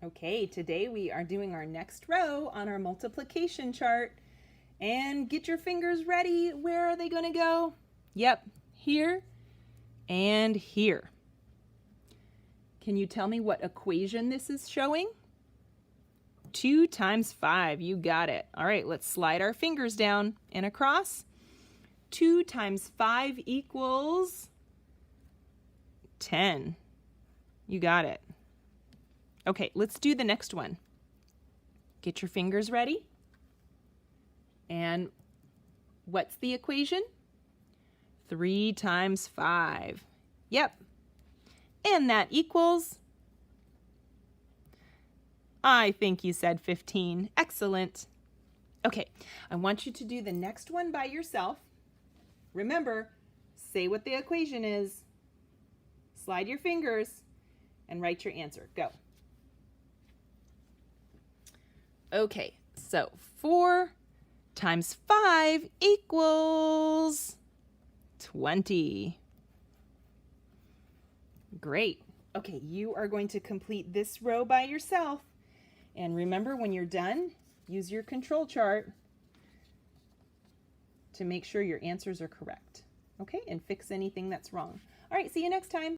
Okay, today we are doing our next row on our multiplication chart. And get your fingers ready. Where are they going to go? Yep, here and here. Can you tell me what equation this is showing? 2 times 5, you got it. All right, let's slide our fingers down and across. 2 times 5 equals 10. You got it. Okay, let's do the next one. Get your fingers ready. And what's the equation? 3 times 5. Yep. And that equals, I think you said 15. Excellent. Okay, I want you to do the next one by yourself. Remember, say what the equation is. Slide your fingers and write your answer. Go. Okay, so 4 times 5 equals 20. Great. Okay, you are going to complete this row by yourself. And remember, when you're done, use your control chart to make sure your answers are correct. Okay, and fix anything that's wrong. All right, see you next time.